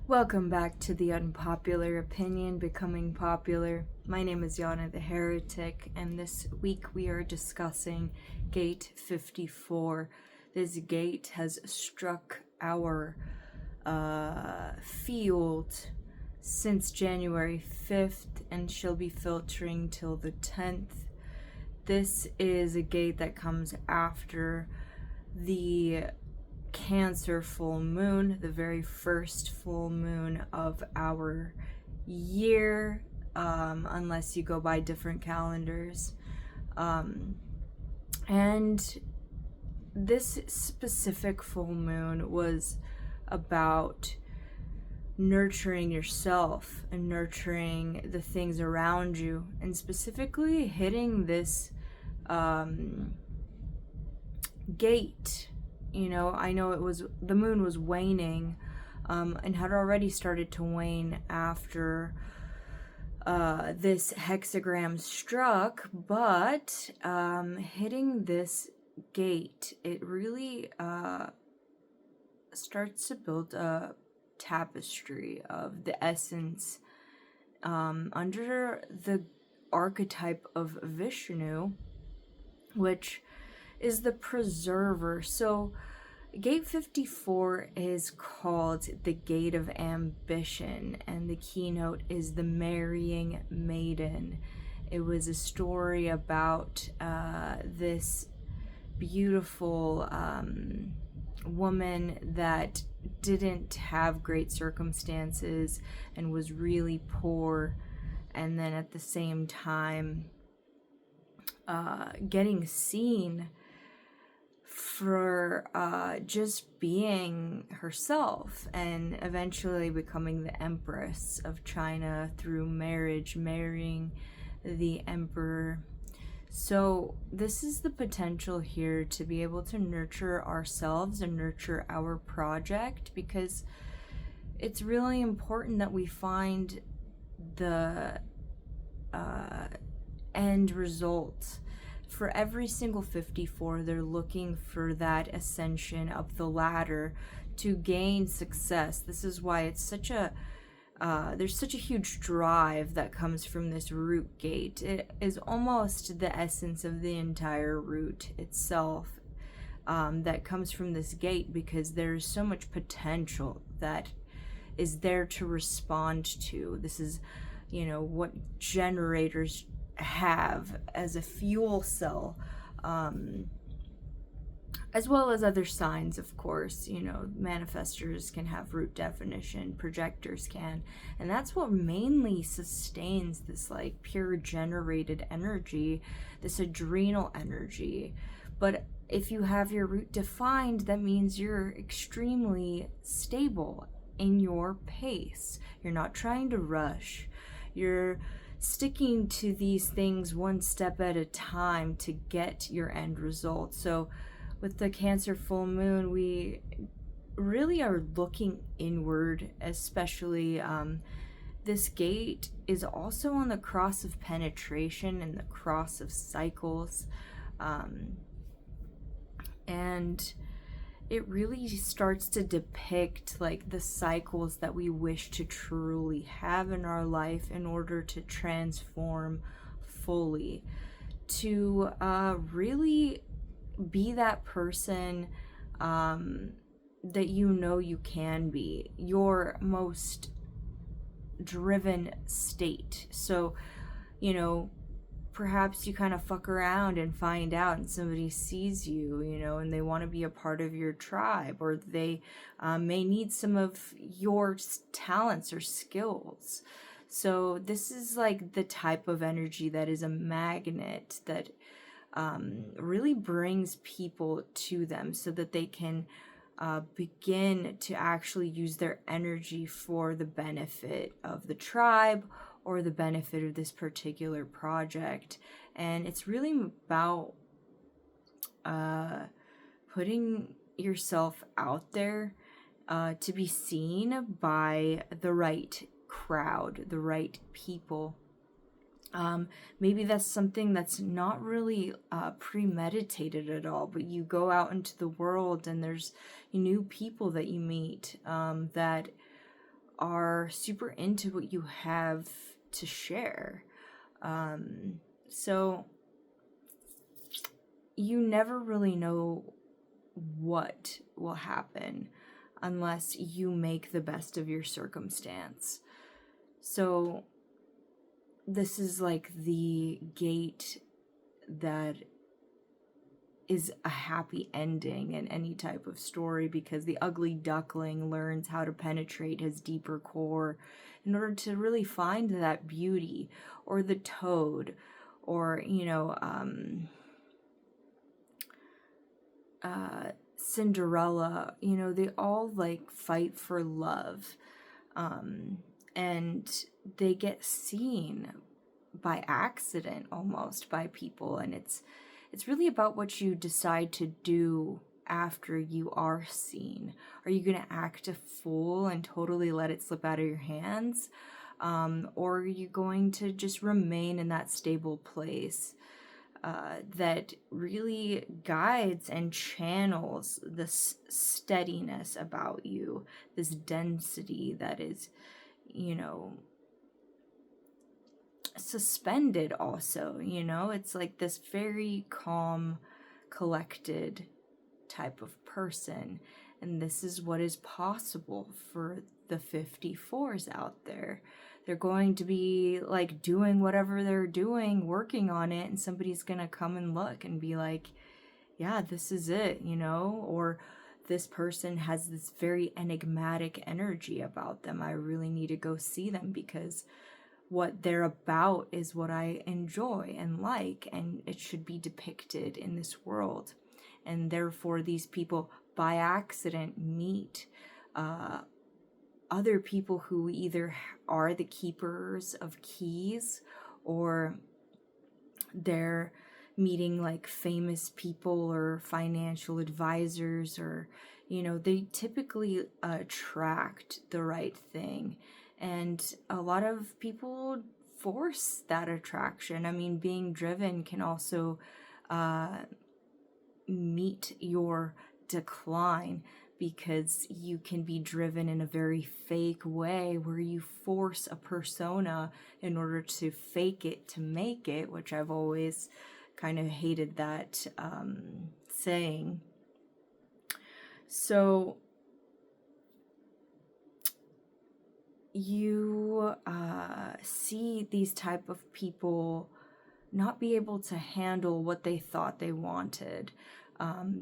Welcome back to the Unpopular Opinion Becoming Popular. My name is Yana the Heretic, and this week we are discussing Gate 54. This gate has struck our field since January 5th and shall be filtering till the 10th. This is a gate that comes after the Cancer full moon, the very first full moon of our year, unless you go by different calendars. And this specific full moon was about nurturing yourself and nurturing the things around you, and specifically hitting this gate. You know, I know the moon was waning, and had already started to wane after this hexagram struck, but hitting this gate, it really starts to build a tapestry of the essence under the archetype of Vishnu, which is the preserver. So gate 54 is called the gate of ambition, and the keynote is the marrying maiden. It was a story about this beautiful woman that didn't have great circumstances and was really poor, and then at the same time getting seen for just being herself, and eventually becoming the Empress of China through marriage, marrying the emperor. So this is the potential here to be able to nurture ourselves and nurture our project, because it's really important that we find the end result. For every single 54, they're looking for that ascension up the ladder to gain success. This is why it's such a there's such a huge drive that comes from this root gate. It is almost the essence of the entire root itself, that comes from this gate, because there's so much potential that is there to respond to. This is, you know, what generators have as a fuel cell, as well as other signs, of course. You know, manifestors can have root definition, projectors can, and that's what mainly sustains this like pure generated energy, this adrenal energy. But if you have your root defined, that means you're extremely stable in your pace. You're not trying to rush. You're sticking to these things one step at a time to get your end result. So with the Cancer full moon, we really are looking inward, especially this gate is also on the cross of penetration and the cross of cycles, and it really starts to depict like the cycles that we wish to truly have in our life in order to transform fully, to really be that person that you know you can be, your most driven state. So, you know, perhaps you kind of fuck around and find out, and somebody sees you, you know, and they want to be a part of your tribe, or they may need some of your talents or skills. So this is like the type of energy that is a magnet that really brings people to them, so that they can begin to actually use their energy for the benefit of the tribe or the benefit of this particular project. And it's really about putting yourself out there to be seen by the right crowd, the right people. Maybe that's something that's not really premeditated at all, but you go out into the world and there's new people that you meet that are super into what you have to share. So you never really know what will happen unless you make the best of your circumstance. So this is like the gate that is a happy ending in any type of story, because the ugly duckling learns how to penetrate his deeper core in order to really find that beauty. Or the toad, or Cinderella, they all like fight for love, and they get seen by accident almost by people, and it's really about what you decide to do after you are seen. Are you going to act a fool and totally let it slip out of your hands? Or are you going to just remain in that stable place that really guides and channels this steadiness about you, this density that is, suspended also, it's like this very calm, collected type of person. And this is what is possible for the 54s out there. They're going to be like doing whatever they're doing, working on it, and somebody's gonna come and look and be like, yeah, this is it, or this person has this very enigmatic energy about them. I really need to go see them because what they're about is what I enjoy and like, and it should be depicted in this world. And therefore, these people by accident meet other people who either are the keepers of keys, or they're meeting like famous people or financial advisors, or they typically attract the right thing. And a lot of people force that attraction. I mean, being driven can also meet your decline, because you can be driven in a very fake way where you force a persona in order to fake it to make it, which I've always kind of hated that saying. So you see these type of people not be able to handle what they thought they wanted,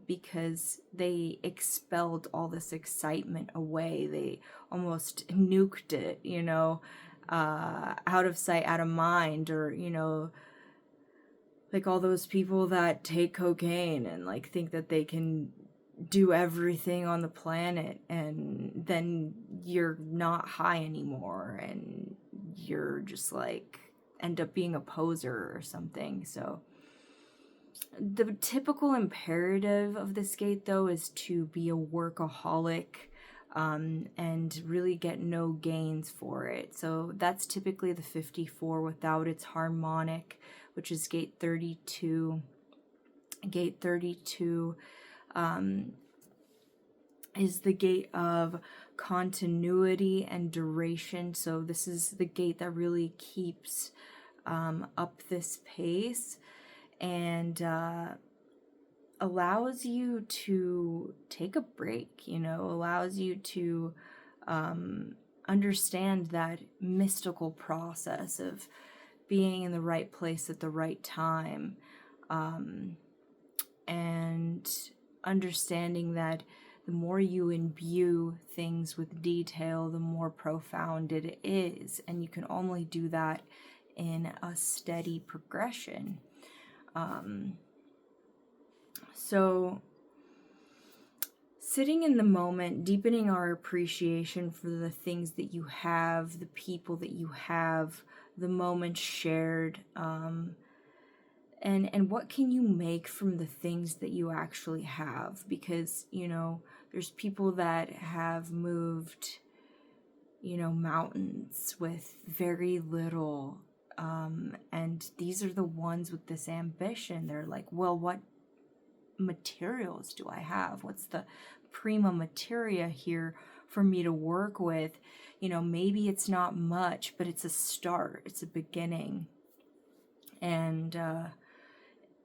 because they expelled all this excitement away. They almost nuked it, out of sight, out of mind. Or, like all those people that take cocaine and like think that they can do everything on the planet, and then you're not high anymore, and you're just like end up being a poser or something. So the typical imperative of this gate, though, is to be a workaholic, and really get no gains for it. So that's typically the 54 without its harmonic, which is gate 32. Gate 32 is the gate of continuity and duration. So this is the gate that really keeps up this pace, and allows you to take a break, allows you to understand that mystical process of being in the right place at the right time, and understanding that the more you imbue things with detail, the more profound it is, and you can only do that in a steady progression. So sitting in the moment, deepening our appreciation for the things that you have, the people that you have, the moments shared, and what can you make from the things that you actually have? Because, there's people that have moved, mountains with very little, and these are the ones with this ambition. They're like, well, what materials do I have? What's the prima materia here for me to work with. You know, maybe it's not much, but it's a start, it's a beginning. And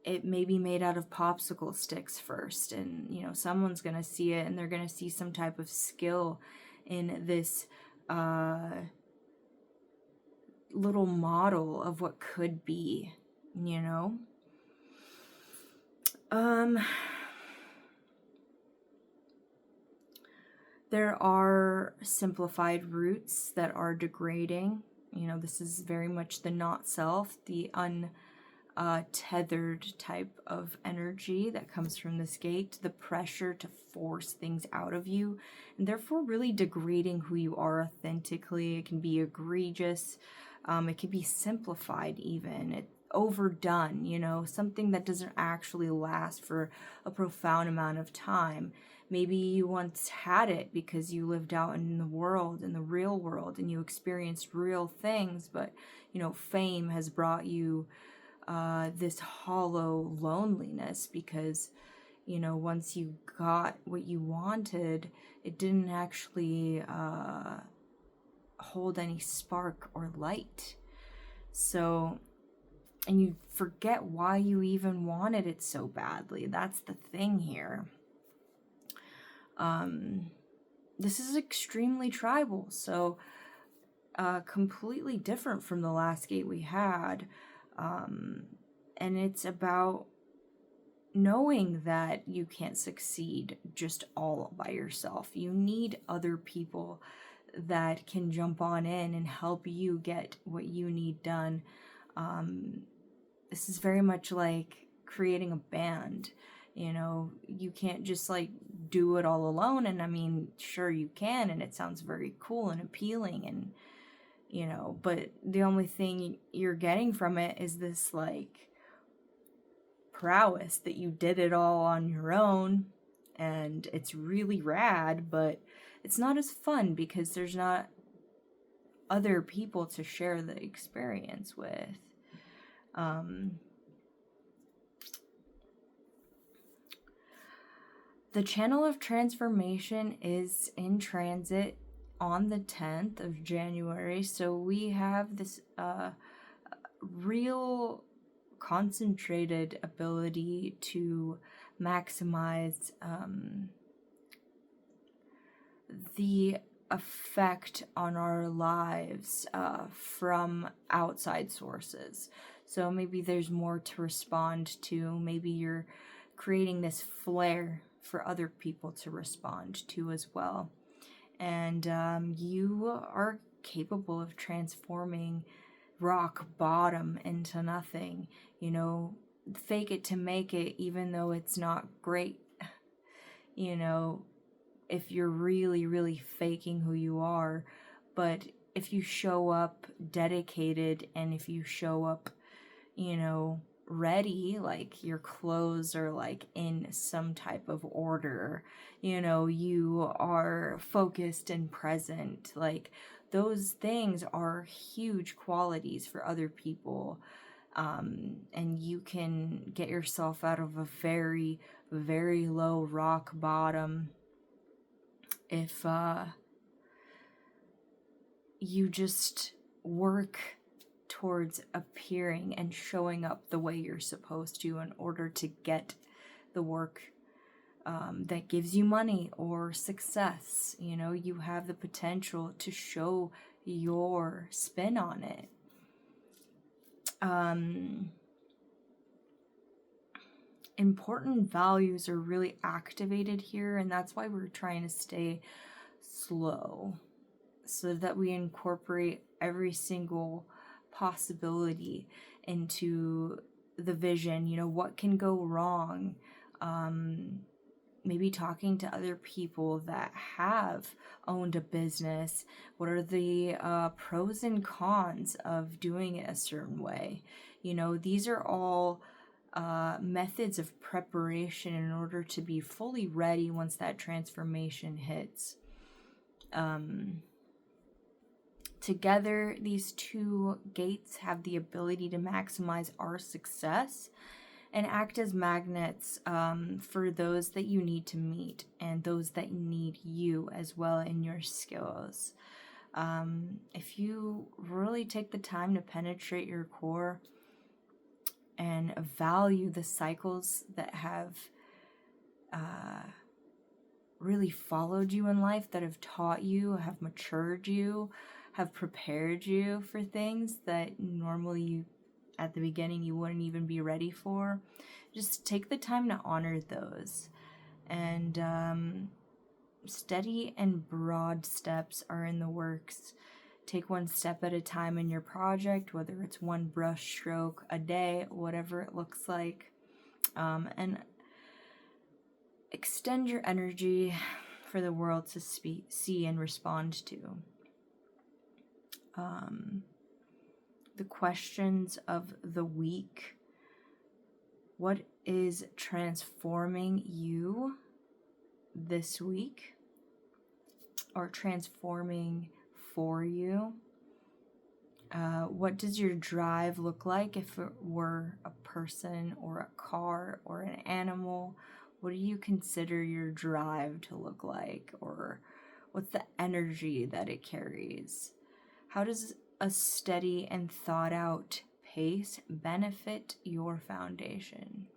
it may be made out of popsicle sticks first, and you know, someone's gonna see it and they're gonna see some type of skill in this little model of what could be, you know. There are simplified roots that are degrading. You know, this is very much the not self, the untethered type of energy that comes from this gate, the pressure to force things out of you, and therefore really degrading who you are authentically. It can be egregious, it can be simplified even, overdone, you know, something that doesn't actually last for a profound amount of time. Maybe you once had it because you lived out in the world, in the real world, and you experienced real things, but, you know, fame has brought you this hollow loneliness because, you know, once you got what you wanted, it didn't actually hold any spark or light. So, and you forget why you even wanted it so badly. That's the thing here. This is extremely tribal, so completely different from the last gate we had. And it's about knowing that you can't succeed just all by yourself. You need other people that can jump on in and help you get what you need done. This is very much like creating a band. You know, you can't just like do it all alone. And I mean, sure you can, and it sounds very cool and appealing, and you know, but the only thing you're getting from it is this like prowess that you did it all on your own, and it's really rad, but it's not as fun because there's not other people to share the experience with. The channel of transformation is in transit on the 10th of January, so we have this real concentrated ability to maximize the effect on our lives from outside sources. So maybe there's more to respond to. Maybe you're creating this flare for other people to respond to as well. And you are capable of transforming rock bottom into nothing. You know, fake it to make it, even though it's not great. You know, if you're really, really faking who you are. But if you show up dedicated, and if you show up, you know, ready, like your clothes are like in some type of order, you know, you are focused and present, like those things are huge qualities for other people. And you can get yourself out of a very, very low rock bottom if you just work towards appearing and showing up the way you're supposed to in order to get the work that gives you money or success. You know, you have the potential to show your spin on it. Important values are really activated here, and that's why we're trying to stay slow so that we incorporate every single possibility into the vision. You know, what can go wrong? Maybe talking to other people that have owned a business. What are the pros and cons of doing it a certain way? You know, these are all methods of preparation in order to be fully ready once that transformation hits. Together, these two gates have the ability to maximize our success and act as magnets for those that you need to meet and those that need you as well in your skills. If you really take the time to penetrate your core and value the cycles that have really followed you in life, that have taught you, have matured you, have prepared you for things that normally you, at the beginning, you wouldn't even be ready for, just take the time to honor those. And steady and broad steps are in the works. Take one step at a time in your project, whether it's one brush stroke a day, whatever it looks like. And extend your energy for the world to see and respond to. The questions of the week. What is transforming you this week? Or transforming for you? What does your drive look like if it were a person or a car or an animal? What do you consider your drive to look like? Or what's the energy that it carries? How does a steady and thought out pace benefit your foundation?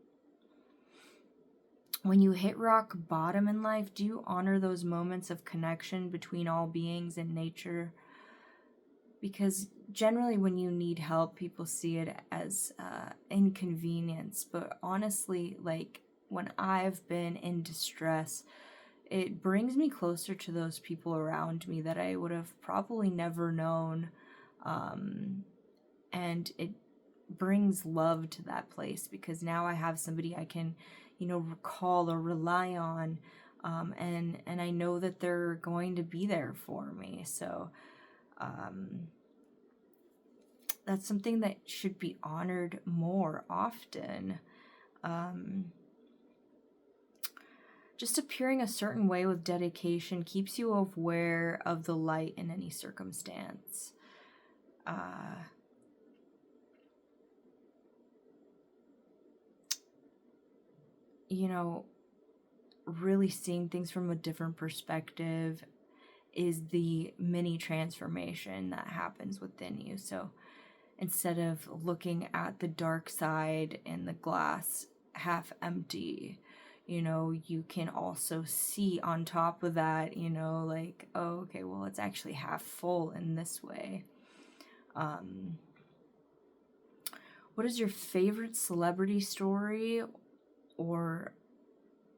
When you hit rock bottom in life, do you honor those moments of connection between all beings and nature? Because generally when you need help, people see it as inconvenience. But honestly, like when I've been in distress, it brings me closer to those people around me that I would have probably never known. And it brings love to that place because now I have somebody I can, recall or rely on. And I know that they're going to be there for me. So, that's something that should be honored more often. Just appearing a certain way with dedication keeps you aware of the light in any circumstance. Really seeing things from a different perspective is the mini transformation that happens within you. So instead of looking at the dark side and the glass half empty, you can also see on top of that, like, oh, okay, well, it's actually half full in this way. What is your favorite celebrity story, or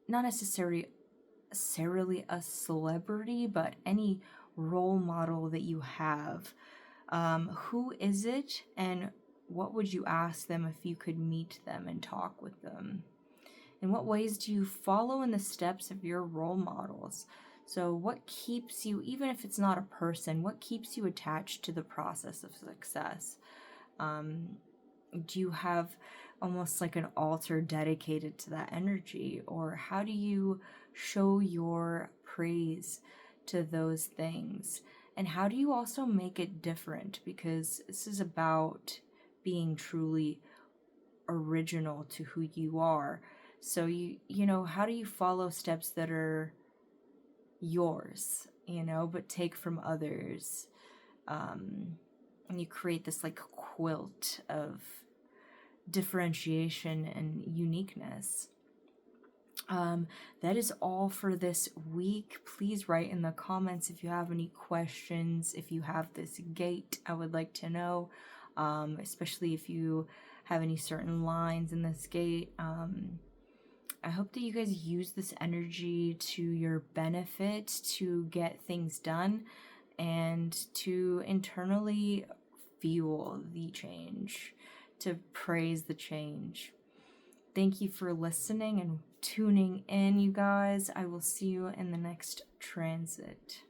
not necessarily a celebrity, but any role model that you have? Who is it, and what would you ask them if you could meet them and talk with them? In what ways do you follow in the steps of your role models? So what keeps you, even if it's not a person, what keeps you attached to the process of success? Do you have almost like an altar dedicated to that energy? Or how do you show your praise to those things? And how do you also make it different? Because this is about being truly original to who you are. So how do you follow steps that are yours, but take from others? And you create this like quilt of differentiation and uniqueness. That is all for this week. Please write in the comments if you have any questions. If you have this gate, I would like to know, especially if you have any certain lines in this gate. I hope that you guys use this energy to your benefit to get things done and to internally fuel the change, to praise the change. Thank you for listening and tuning in, you guys. I will see you in the next transit.